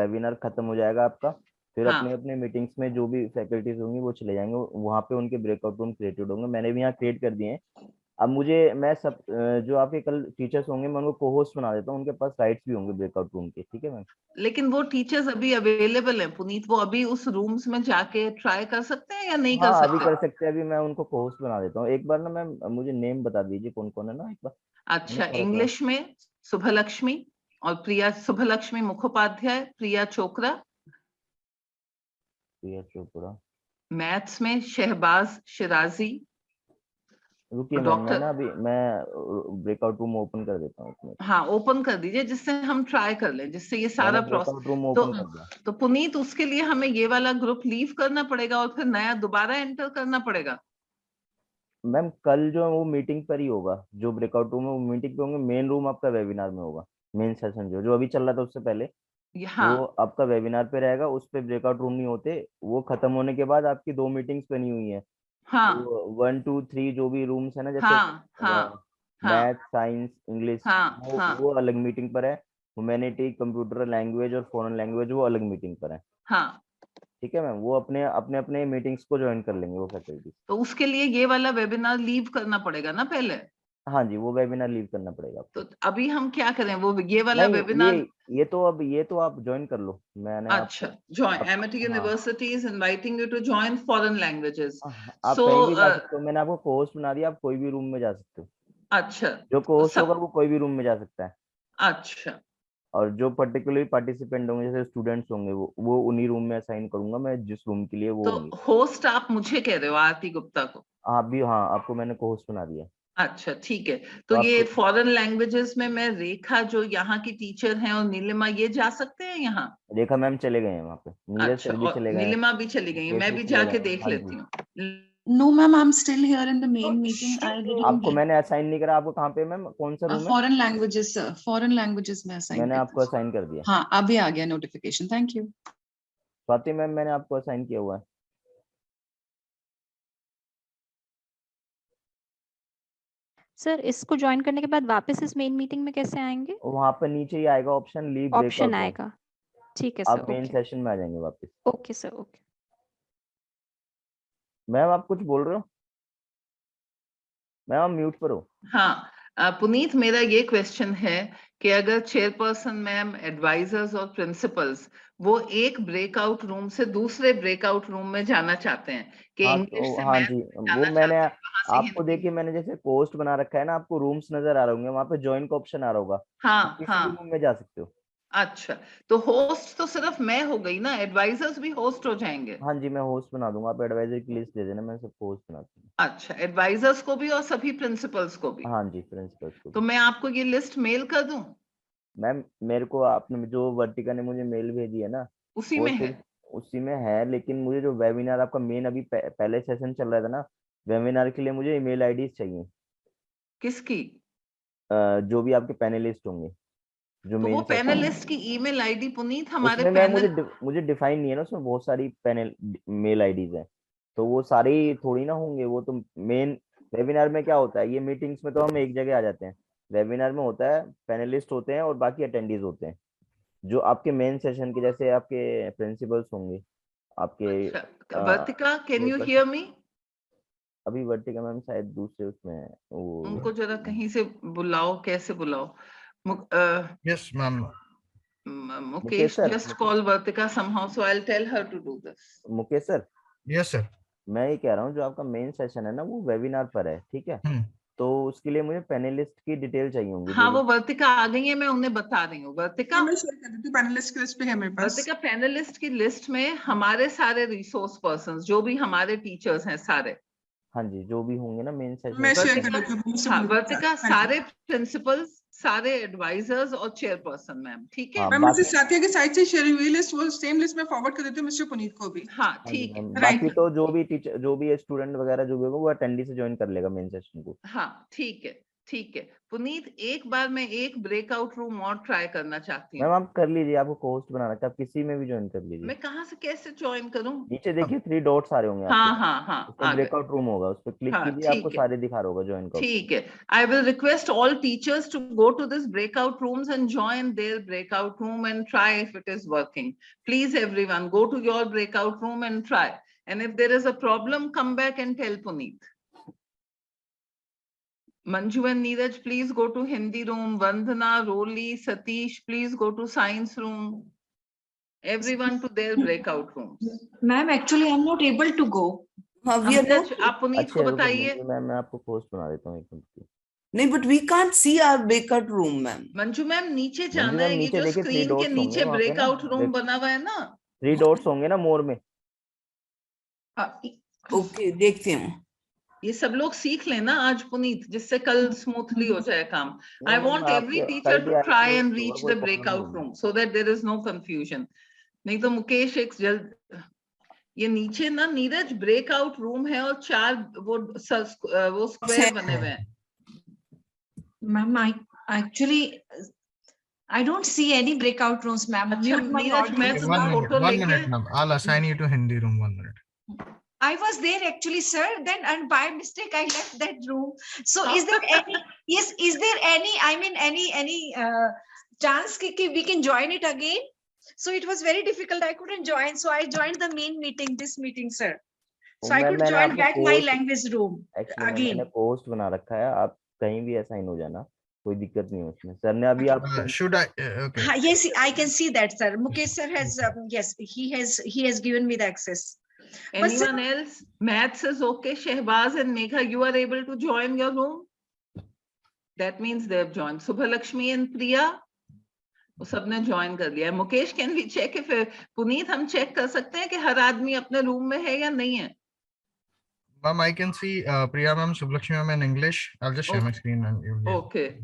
वेबिनार खत्म हो जाएगा आपका, फिर हाँ। अपने अपने मीटिंग्स में जो भी फैकल्टीज होंगी वो चले जाएंगे, वहाँ पे उनके ब्रेकआउट रूम क्रिएटेड होंगे। मैंने भी यहाँ क्रिएट कर दिए हैं। अब मैं सब जो आपके कल टीचर्स होंगे मैं उनको को-होस्ट बना देता हूँ, उनके पास राइट्स भी होंगे ब्रेकआउट रूम के। ठीक है मैम? लेकिन वो टीचर्स अभी अवेलेबल हैं पुनीत, वो अभी उस रूम्स में जाके ट्राई कर सकते हैं या नहीं कर हाँ, सकते? अभी कर सकते हैं। अभी मैं उनको को-होस्ट बना देता हूँ। एक बार ना मैम मुझे नेम बता दीजिए कौन कौन है ना एक बार। अच्छा, इंग्लिश में सुभलक्ष्मी और प्रिया, सुभलक्ष्मी मुखोपाध्याय, प्रिया चोपड़ा। मैथ्स में शहबाज शिराजी। रुकिए मैम, मैं ना अभी ब्रेकआउट रूम ओपन कर देता हूँ। हाँ, ओपन कर दीजिए जिससे हम ट्राई कर लें, जिससे ये सारा प्रोसेस। तो पुनीत, उसके लिए हमें ये वाला ग्रुप लीव करना पड़ेगा और फिर नया दोबारा एंटर करना पड़ेगा? मैम कल जो वो मीटिंग पर ही होगा, जो ब्रेकआउट रूम है वो मीटिंग पे होंगे, मेन रूम आपका वेबिनार में होगा। मेन सेशन जो अभी चल रहा था उससे पहले वो आपका वेबिनार पे रहेगा, उस पे ब्रेकआउट रूम नहीं होते। वो खत्म होने के बाद आपकी 2 मीटिंग्स बनी हुई है। हाँ, 1 2 3 जो भी रूम्स है ना, जैसे मैथ, साइंस, इंग्लिश, वो अलग मीटिंग पर है। ह्यूमैनिटी, कंप्यूटर लैंग्वेज और फॉरेन लैंग्वेज वो अलग मीटिंग पर है। हाँ, ठीक है मैम, वो अपने मीटिंग्स को ज्वाइन कर लेंगे वो फैकल्टी। तो उसके लिए ये वाला वेबिनार लीव करना पड़ेगा ना पहले? हाँ जी, वो वेबिनार लीव करना पड़ेगा आपको। तो अभी हम क्या करें, वो ये वाला वेबिनार? ये तो आप ज्वाइन कर लो। मैंने अच्छा, join. Amity university is inviting you to join foreign languages. आप कहीं भी जा सकते हो। मैंने आपको को-होस्ट बना दिया, आप कोई भी रूम में जा सकते हो। अच्छा, जो को-होस्ट होगा वो कोई भी रूम में जा सकता है। अच्छा, और जो पर्टिकुलरली पार्टिसिपेंट होंगे, जैसे स्टूडेंट्स होंगे, वो उन्हीं रूम में असाइन करूंगा मैं, जिस रूम के लिए वो होंगे। तो होस्ट आप मुझे कह रहे हो, आरती गुप्ता को? हाँ, आपको मैंने को-होस्ट बना दिया। अच्छा, ठीक है। तो ये फॉरेन लैंग्वेजेस में मैं रेखा जो यहाँ की टीचर हैं और नीलिमा, ये जा सकते हैं यहाँ? रेखा मैम चले गए हैं वहाँ पे, नीरज सर भी चले गए हैं, नीलिमा भी चली गई है, मैं भी जाके देख लेती हूँ। No, ma'am, I'm still here in the main meeting. I didn't आपको get मैंने असाइन नहीं करा, आपको कहाँ पे मैम, कौन सा रूम है? foreign languages, sir. Foreign languages में assign मैंने किया आपको था। असाइन कर दिया। हाँ, अभी आ गया notification. Thank you. Swati ma'am, मैंने आपको असाइन किया हुआ है। सर इसको ज्वाइन करने के बाद वापस इस मेन मीटिंग में कैसे आएंगे? वहाँ पर नीचे ही आएगा option, leave breakout option room. आएगा, ठीक है सर। आप मेन सेशन में आ जाएंगे वापस। Okay sir, okay. मैम आप कुछ बोल रहे हो? मैम आप म्यूट पर हो। हाँ पुनीत, मेरा ये क्वेश्चन है कि अगर चेयरपर्सन मैम, एडवाइजर्स और प्रिंसिपल्स वो एक ब्रेकआउट रूम से दूसरे ब्रेकआउट रूम में जाना चाहते हैं कि हाँ इंग्लिश से हाँ मैथ जी, जाना वो मैंने चाहते हैं, वहाँ से आपको हिंदी। देखिए, मैंने जैसे पोस्ट बना रखा है ना, आपको रूम्स नजर आ रहे होंगे, वहाँ पे ज्वाइन का ऑप्शन आ रहा होगा। हाँ किसी हाँ। भी रूम में जा सकते हो। अच्छा, तो होस्ट तो सिर्फ मैं हो गई ना, एडवाइजर्स भी होस्ट हो जाएंगे? हाँ जी, मैं होस्ट बना दूंगा, आप एडवाइजर की लिस्ट दे देना, मैं सबको होस्ट बना दूंगा। अच्छा, एडवाइजर्स को भी और सभी प्रिंसिपल्स को भी? हाँ जी, प्रिंसिपल्स को तो भी। मैं आपको ये लिस्ट मेल कर दूं? मैम मेरे को आपने जो वर्टिका ने मुझे मेल भेजी है ना, उसी वो में है? सिर्फ उसी में है, लेकिन मुझे जो वेबिनार आपका मेन अभी पहले सेशन चल रहा था ना, वेबिनार के लिए मुझे ईमेल आईडी चाहिए। किसकी? जो भी आपके पैनलिस्ट होंगे, जो तो वो मेन सेशन, पैनलिस्ट की ईमेल आईडी पुनीत हमारे उसमें मैं पैनल। मुझे डिफाइन नहीं है ना, उसमें बहुत सारी पैनल मेल आईडीज हैं, तो वो सारे ही थोड़ी ना होंगे। वो तो मेन वेबिनार में क्या होता है, ये मीटिंग्स में तो हम एक जगह आ जाते हैं, वेबिनार में होता है पैनलिस्ट होते हैं और बाकी अटेंडीज होते हैं, जो आपके मेन सेशन के, जैसे आपके प्रिंसिपल्स होंगे, आपके अच्छा, वर्तिका, कैन यू हियर मी? अभी वर्टिका मैम शायद दूसरे उसमें है, वो उनको जरा कहीं से बुलाओ, कैसे बुलाओ? Yes ma'am. Mukesh Mukesh, sir, just call Vartika somehow, so I'll tell her to do this. Mukesh sir, yes sir. मैं ये कह रहा हूँ, जो आपका मेन सेशन है ना, वो वेबिनार पर है, ठीक है? तो उसके लिए मुझे पैनलिस्ट की डिटेल चाहिए होंगी। हाँ, वो वर्तिका आ गई है, मैं उन्हें बता रही हूँ। वर्तिका, मैं शेयर कर देती हूँ, पैनलिस्ट की लिस्ट पे है मेरे पास। वर्तिका, पैनलिस्ट की लिस्ट में हमारे सारे रिसोर्स पर्सन, जो भी हमारे टीचर्स हैं सारे, हाँ जी, जो भी होंगे ना मेन सेशन, मैं शेयर कर देती हूँ। हाँ वर्तिका, सारे प्रिंसिपल्स, सारे एडवाइजर्स और चेयरपर्सन मैम, ठीक है? हाँ, मैं बाकी मिसेस साथिया की साइड से शेयर हुई लिस्ट, वो सेम लिस्ट में फॉरवर्ड कर देती हूँ मिस्टर पुनीत को भी। हाँ हाँ जी ठीक है। Ma'am, Right. बाकी तो जो भी टीचर, जो भी स्टूडेंट वगैरह जो भी होगा, वो अटेंडी से ज्वाइन कर लेगा मेन सेशन को। हाँ ठीक है, ठीक है। पुनीत, एक बार मैं एक ब्रेकआउट रूम और ट्राई करना चाहती मैम हूँ। आप कर लीजिए, आपको होस्ट बना रखा है, आप किसी में भी ज्वाइन कर लीजिए। मैं कहाँ से कैसे ज्वाइन करूँ? नीचे देखिए 3 डॉट्स आ रहे होंगे हाँ आपके, हाँ हाँ, उसमें आ गए। ब्रेकआउट रूम होगा, उस पर क्लिक हाँ कीजिए, आपको ठीक है, सारे दिखा रहा होगा ज्वाइन का। ठीक है। I will request all teachers to go to this breakout rooms and join their breakout room and try if it is working. Please everyone, go to your breakout room and try. And if there is a problem, come back and tell Puneet. Manju and Neeraj, please go to Hindi room. Vandana, Roli, Satish, please go to science room. Everyone to their breakout rooms. Ma'am, actually I'm not able to go. Neeraj, आप पुनीत को बताइए। मैं आपको post बना देता हूँ एक minute. नहीं, but we can't see our breakout room, ma'am. Manju ma'am, नीचे मंजू जाना मैम, है, ये नीचे जो देखिए 3 स्क्रीन के डॉट्स होंगे नीचे वहाँ पे ना, ब्रेकआउट रूम बना हुआ है ना, 3 डॉट्स होंगे ना मोर में। Okay, देखते हैं। ये सब लोग सीख लेना आज पुनीत, जिससे कल स्मूथली हो जाए काम। आई नहीं, वॉन्ट मैम, एवरी आपके टीचर कल टू भी आए ट्राई थे, एंड तो रीच कोई द प्रॉब्लम ब्रेकआउट नहीं है। Room so that there is no confusion. नहीं तो मुकेश एक जल्द, ये नीचे ना नीरज ब्रेकआउट रूम है और 4 वो स्क्वायर बने हुए हैं। Ma'am, I don't see any breakout rooms, ma'am. अच्छा नीरज, मैं Okay, तुम्हें फोटो one लेके, minute ma'am, I'll assign you to Hindi room, 1 minute. I was there actually, sir. Then, and by mistake, I left that room. So, is there any? Yes, is there any? I mean, any chance ki we can join it again? So it was very difficult. I couldn't join. So I joined the main meeting, this meeting, sir. So I could join back my language room मैंने again. Post बना रखा है, आप कहीं भी assign हो जाना, कोई दिक्कत नहीं है उसमें। सर ने अभी आप Should I? Okay. Yes, I can see that, sir. Mukesh sir has yes, he has given me the access. anyone else? Maths is okay. Shehbaz and Megha, you are able to join your room. That means they have joined. Subhalakshmi and Priya, वो सबने join कर लिया है। Mukesh, can we check if Puneet, हम check कर सकते हैं कि हर आदमी अपने रूम में है या नहीं है? Ma'am, I can see Priya ma'am, Subhlakshmi ma'am in English. I'll just share my screen and you'll be. Okay.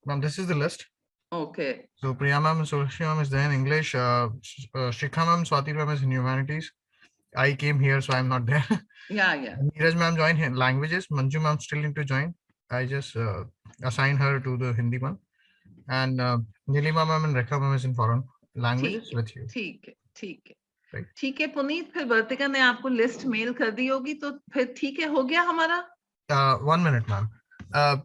Ma'am, this is the list. Okay. So Priya ma'am and Subhlakshmi ma'am is there in English. Shikha ma'am, Swati ma'am is in humanities. I came here, so I'm not there. Yeah. Neeraj ma'am joined languages. Manju ma'am still need to join. I just assign her to the Hindi one. And Nilima ma'am and Rekha ma'am is in foreign languages with you. ठीक है Right. ठीक है पुनीत, फिर वर्तिका ने आपको list mail कर दी होगी, तो फिर ठीक है, हो गया हमारा। 1 minute, ma'am.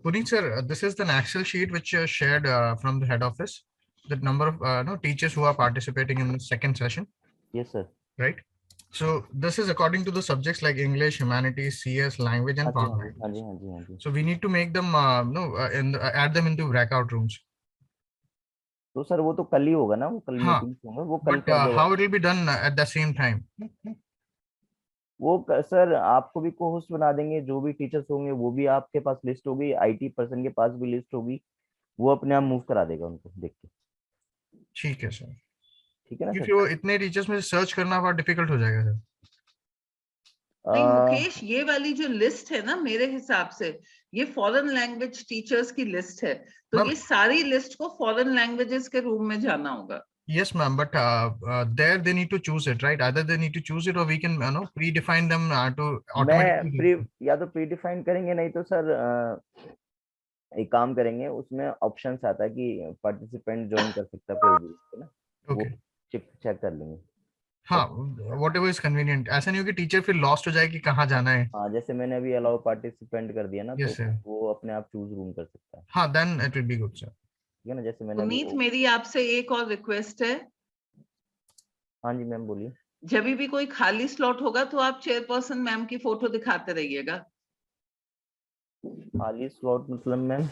Puneet sir, this is the Excel sheet which is shared from the head office. The number of teachers who are participating in the second session. Yes, sir. Right. So this is according to the subjects like English, humanities, CS, language, and foreign language. So we need to make them add them into breakout rooms. तो sir वो तो कल ही होगा ना, वो कल meeting होंगे, वो कल But how it will be done at the same time? वो सर आपको भी को होस्ट बना देंगे, जो भी टीचर्स होंगे वो भी आपके पास लिस्ट होगी, IT पर्सन के पास भी लिस्ट होगी, वो अपने आप मूव करा देगा उनको देख के। ठीक है सर, ठीक है ना क्योंकि वो इतने टीचर्स में सर्च करना बहुत डिफिकल्ट हो जाएगा सर। नहीं मुकेश, ये वाली जो लिस्ट है ना, मेरे हिसाब से ये फॉरेन लैंग्वेज टीचर्स की लिस्ट है, तो ये सारी लिस्ट को फॉरेन लैंग्वेजेस के रूम में जाना होगा। Yes ma'am, but there they need to choose it, right? Either they need to choose it or we can predefine them to automatically. या तो प्रीडिफाइन करेंगे, नहीं तो सर एक काम करेंगे, उसमें ऑप्शंस आता है कि पार्टिसिपेंट ज्वाइन कर सकता है कोई भी, है ना? Okay. चेक कर लेंगे। हाँ, whatever is convenient. ऐसा नहीं हो कि टीचर फिर लॉस्ट हो जाए कि कहाँ जाना है। हाँ, जैसे मैंने अभी अलाउ पार्टिसिपेंट कर दिया ना, yes, तो वो अपने आप चूज रूम कर सकता है। हाँ, then it will be good sir. ठीक है ना, जैसे मैंने पुनीत, मेरी आपसे एक और रिक्वेस्ट है। हाँ जी मैम बोलिए। जब भी कोई खाली स्लॉट होगा तो आप चेयरपर्सन मैम की फोटो दिखाते रहिएगा। खाली स्लॉट मतलब मैम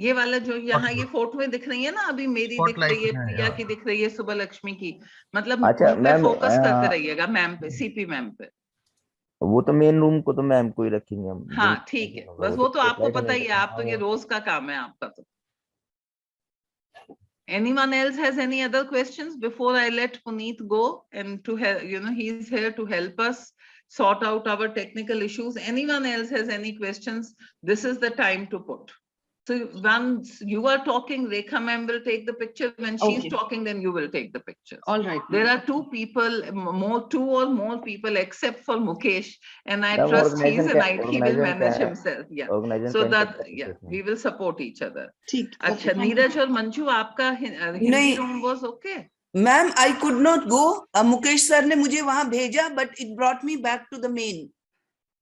ये वाला जो यहाँ ये फोटो में दिख रही है ना, अभी मेरी दिख रही है, प्रिया की दिख रही है, सुबह लक्ष्मी की, मतलब फोकस करते रहिएगा मैम पे, सीपी मैम पे। वो तो मेन रूम को तो मैम को ही रखेंगे हम। हाँ ठीक है, बस वो तो आपको पता ही है, आप तो ये रोज का काम है आपका। तो anyone else has any other questions before I let Puneet go and to help, he is here to help us sort out our technical issues. Anyone else has any questions? This is the time to put. So once you are talking, Rekha ma'am will take the picture. When she's talking, then you will take the pictures. All right. There are two or more people except for Mukesh, and I trust he is a knight. He will manage himself. Yeah. So that we will support each other. अच्छा, नीरज और मंजू, आपका Hindi room was okay? Ma'am, I could not go. Mukesh sir ने मुझे वहां भेजा, but it brought me back to the main.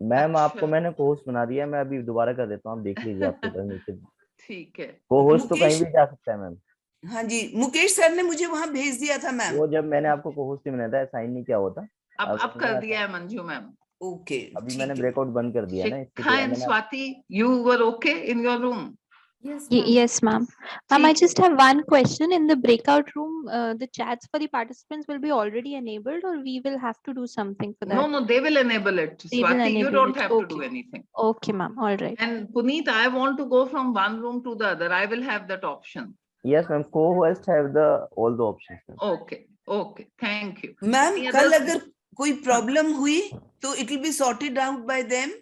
Ma'am आपको मैंने co-host बना दिया, मैं अभी दोबारा कर देता हूँ, आप देख लीजिए आपके पास नीचे। ठीक है, को-होस्ट तो कहीं भी जा सकता है मैम। हाँ जी, मुकेश सर ने मुझे वहां भेज दिया था मैम। वो जब मैंने आपको को-होस्ट बनाया था, साइन नहीं किया होता। अब कर दिया है मंजू मैम। ओके, अभी मैंने ब्रेकआउट बंद कर दिया ना। Shikha and Swati, you were okay in your room? Yes, ma'am. Ma'am, I just have one question. In the breakout room, the chats for the participants will be already enabled, or we will have to do something for that? No, they will enable it. Swati, you don't have to do anything. Okay, ma'am. All right. And Puneet, I want to go from one room to the other. I will have that option. Yes, ma'am. Co-host have all the options. Okay. Thank you. Ma'am, कल अगर कोई problem हुई तो it will be sorted out by them.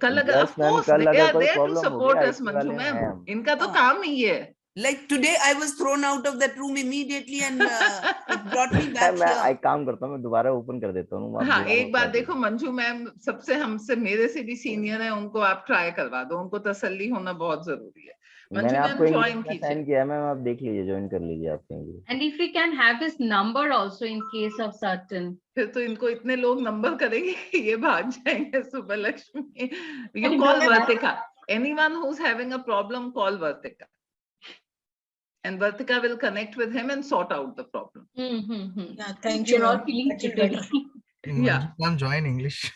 कल अगर of course they are there to support us, Manju ma'am, इनका तो काम ही है। Like today, I was thrown out of that room immediately and it brought me back here. मैं काम करता हूँ, मैं दोबारा ओपन कर देता हूँ। हाँ, एक बार देखो मंजू मैम सबसे मेरे से भी सीनियर है, उनको आप ट्राई करवा दो, उनको तसल्ली होना बहुत जरूरी है। मैंने आपको ज्वाइन किया मैम, आप देख लीजिए, ज्वाइन कर लीजिए आप कहीं। And if we can have his number also in case of certain. फिर तो इनको इतने लोग नंबर करेंगे कि ये भाग जाएंगे। सुबह Lakshmi, you call Vartika. Anyone who's having a problem, call Vartika. And Vartika will connect with him and sort out the problem. Yeah, thank you. You're all feeling today. Yeah. I'm join English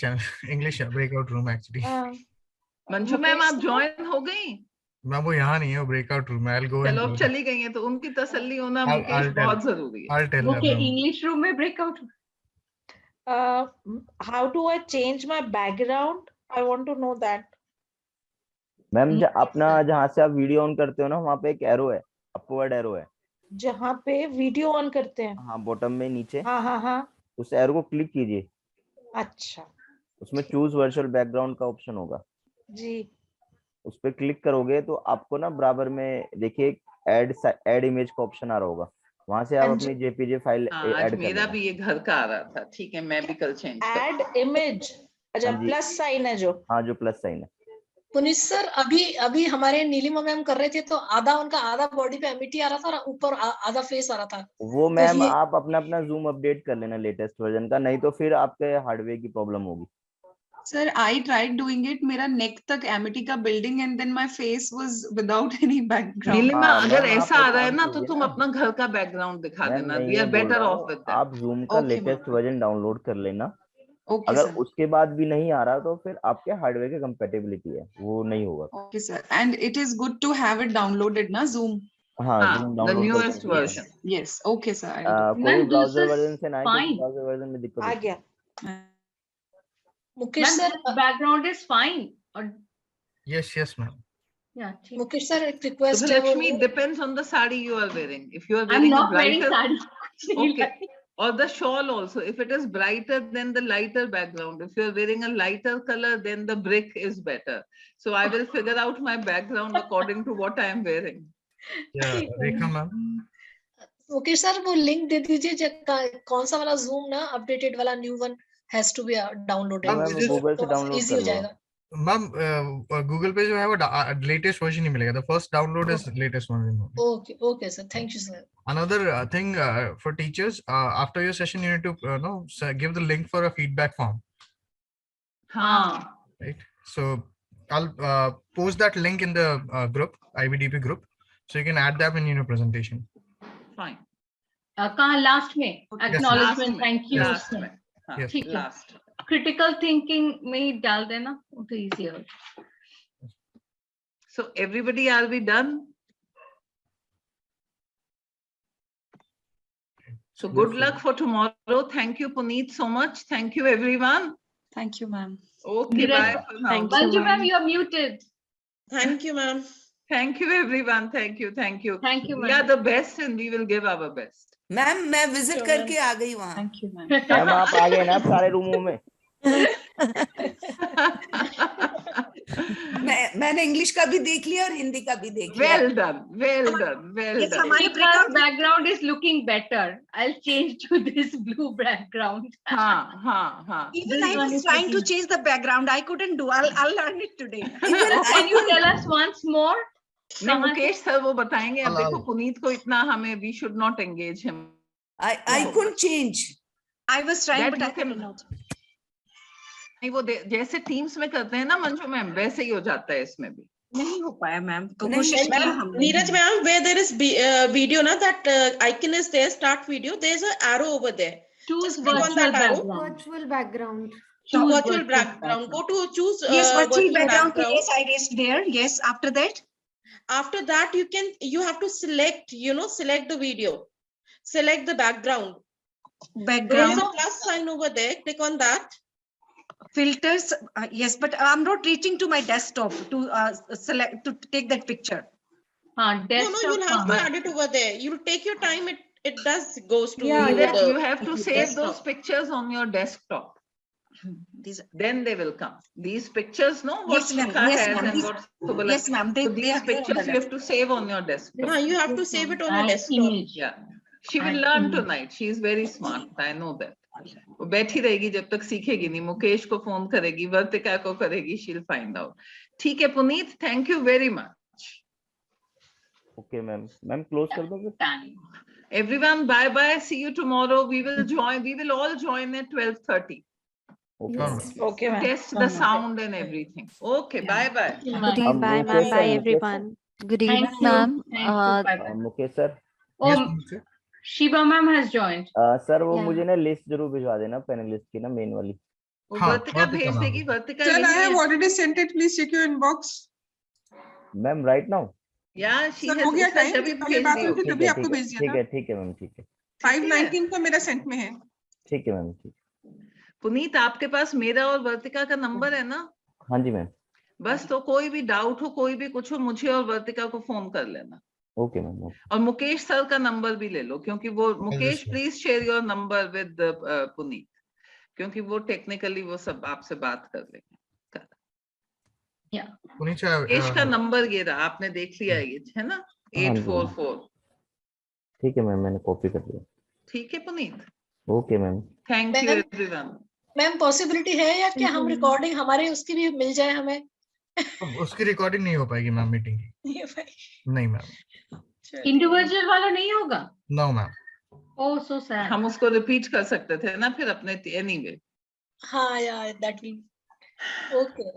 channel, English breakout room actually. Manju ma'am, आप join हो गई? Ma'am वो यहाँ नहीं है, breakout room में। चलो अब चली गई है तो उनकी तसल्ली होना मुकेश बहुत जरूरी है। Okay, English room में breakout. How do I change my background? I want to know that. Ma'am अपना जहाँ से आप वीडियो ऑन करते हो ना, वहाँ पे एक एरो है, अपवर्ड एरो है। जहाँ पे वीडियो ऑन करते हैं? हाँ, बॉटम में नीचे। हाँ। उस एरो को क्लिक कीजिए। अच्छा। उसमें चूज वर्चुअल बैकग्राउंड का ऑप्शन होगा जी। उस पर क्लिक करोगे तो आपको ना बराबर में देखिए ऐड इमेज का ऑप्शन आ रहा होगा। वहां से आप And अपनी JPG फाइल आज ऐड कर मेरा लेना। भी ये घर का आ रहा था, ठीक है, मैं भी कल चेंज कर। add image. अच्छा हाँ जी। प्लस साइन है जो। हाँ, जो प्लस साइन है। पुनीत सर, अभी अभी हमारे नीलिमा मैम कर रहे थे तो उनका आधा बॉडी पे एमिटी आ रहा था और ऊपर आधा फेस आ रहा था। वो तो मैम ये आप अपना जूम अपडेट कर लेना लेटेस्ट वर्जन का, नहीं तो फिर आपके हार्डवेयर की प्रॉब्लम होगी। Sir, I tried doing it. मेरा neck तक amity का building and then my face was without any background. Nilima, हाँ, अगर मैम, ऐसा आप आ एक रहा है काम ना तो कीजिए तुम ना। अपना घर का बैकग्राउंड दिखा मैम देना। मैं वी ये आर बोल बेटर रहा ऑफ हूँ, विद दैट। आप जूम का Okay, latest ma'am. Version download कर लेना। Okay, अगर sir. उसके बाद भी नहीं आ रहा तो फिर आपके हार्डवेयर की कंपेटेबिलिटी है, वो नहीं होगा। Okay, sir. And it is good to have it downloaded, na Zoom. हाँ, हाँ, जूम द डाउनलोड न्यूएस्ट करके version. Yes. Okay, sir. I'll do. कोई Ma'am, browser this is version से ना आए, क्योंकि fine. ब्राउजर वर्जन में दिक्कत आ होती है। गया। Mukesh Ma'am, sir, this background is fine. Or Yes, ma'am. yeah, ठीक. मुकेश सर एक रिक्वेस्ट है, वो Subhalakshmi, it depends on the sari you are wearing. If you are I'm wearing a not wearing brighter, sari. कुछ नहीं okay, lie. or the shawl also. If it is brighter, then the lighter background. If you are wearing a lighter color, then the brick is better. So I will figure out my background according to what I am wearing. Yeah, ठीक है। Rekha ma'am. Mukesh sir वो link दे दीजिए कौन सा वाला Zoom ना updated वाला new one has to be downloaded, तो मैम गूगल से डाउनलोड इजी तो हो कर लो। जाएगा। Ma'am, Google पे जो है वो लेटेस्ट वर्जन ही मिलेगा. The first download is latest version. Okay okay sir, thank you sir. Another thing for teachers, after your session, you need to give the link for a feedback form, हाँ, right? So I'll post that link in the group, IBDP group, so you can add them in your presentation. Fine. कहाँ last में acknowledgement, thank you. Last में, हाँ, Yes. ठीक है। last. Critical thinking में ही डाल देना, वो तो easy हो। So everybody, are we done? So good luck for tomorrow. Thank you, Puneet, so much. Thank you, everyone. Thank you, ma'am. Okay, bye for now. Thank you, Manju ma'am. ma'am, you are muted. Thank you, ma'am. Thank you, everyone. Thank you. Thank you. Thank you, We ma'am. are the best and we will give our best. Ma'am मैं visit Sure, करके आ गई वहाँ। Thank you, ma'am. Ma'am आप आ गए ना आप सारे रूमों में। मैंने इंग्लिश का भी देख लिया और हिंदी का भी देख लिया। Well done. Well done. Well Yes, done. हमारी Shikha's breakout background is looking better. I'll change to this blue background. हाँ, हाँ, हाँ. even This I one was is trying to looking- change the background. I couldn't do. I'll learn it today. Even Oh, can you tell us once more? नहीं, कहाँ से- Mukesh sir वो बताएंगे। अब Hello. देखो पुनीत को इतना हमें we should not engage him. I couldn't change. I was trying, That but you I can- could not. नहीं वो जैसे टीम्स में करते हैं ना मंजू मैम, वैसे ही हो जाता है इसमें भी। नहीं हो पाया मैम। नहीं, कोशिश किया Ma'am, हमने। Neeraj ma'am, where there is video, na, that icon is there, start video. There's an arrow over there. Choose Just click on virtual that arrow. background. Virtual background. Choose Virtual background. Go to choose Yes, virtual background. background. Yes, I raised there. Yes, after that. After that, you have to select, select the video. Select the background. There is Background a plus sign over there. Click on that. filters. Yes, but I'm not reaching to my desktop to select to take that picture. हाँ, No, desktop you'll have to कहाँ? add it over there. You'll take your time. It does goes to Yeah, Neeraj, the you have to save desktop. those pictures on your desktop. These. Then they will come. These pictures, no, what Yes, ma'am. Shikha Yes, has ma'am. and These- what Subala. Yes, ma'am. They So these are there on pictures the you have to save on your desktop. No, you have to save it on your Add desktop. image. Yeah. She will Add learn image. tonight. She is very smart. I know that. वो बैठी रहेगी जब तक सीखेगी नहीं। मुकेश को phone करेगी, वर्तिका को करेगी, she'll find out. ठीक है Puneet, thank you very much. Okay ma'am, ma'am close कर दो फिर। Done. Everyone, bye bye. See you tomorrow. We will join. We will all join at 12:30 okay Yes. Okay, to ma'am. test the sound and everything. Okay, bye bye. Good हम evening. Bye, Mukesh ma'am. Sir, Bye, Mukesh everyone. Good Thank evening, you. ma'am. Thank you. Bye-bye. Mukesh sir, Yes, Oh, ma'am, sir. Shiva ma'am has joined. Sir वो Yeah. मुझे ना list जरूर भिजवा देना panelist की ना, main वाली। वो हाँ, वर्तिका वर्तिका भेज मैम। देगी। वर्तिका Sir, I यही have है। already sent it. Please check your inbox. Ma'am right now? Yeah, she Sir, has. हो गया उसने time, जब भी पहले भेज बात दी हुई होगी। थी, तभी आपको भेज दिया था। ठीक है मैम, ठीक है 519 को मेरा सेंट में है। ठीक है मैम, ठीक। पुनीत, आपके पास मेरा और वर्तिका का नंबर है ना? हाँ जी मैम। बस तो कोई भी डाउट हो, कोई भी कुछ हो, मुझे और वर्तिका को फोन कर लेना। Okay ma'am. और मुकेश सर का नंबर भी ले लो, क्योंकि वो Mukesh please share your number with Puneet, क्योंकि वो टेक्निकली वो सब आपसे बात कर लेंगे। Puneet sir, मुकेश का नंबर ये रहा, आपने देख लिया है, ये है ना, हाँ जी। 844। ठीक है मैम, मैंने कॉपी कर लिया। ठीक है Puneet, okay ma'am. Thank you ma'am everyone. Ma'am possibility है या कि हम रिकॉर्डिंग हमारे उसकी भी मिल जाए हमें? उसकी रिकॉर्डिंग नहीं हो पाएगी मैम मीटिंग की। ये भाई, नहीं मैम। इंडिविजुअल वाला नहीं होगा? No ma'am. Oh so sad. हम उसको रिपीट कर सकते थे ना फिर अपने एनीवे। हाँ यार, दैट विल ओके।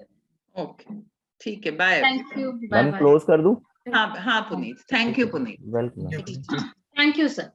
ओके ठीक है, bye. Thank you, bye ma'am bye. Close कर दूं? हाँ हाँ Puneet, thank you Puneet. Welcome. Thank you sir.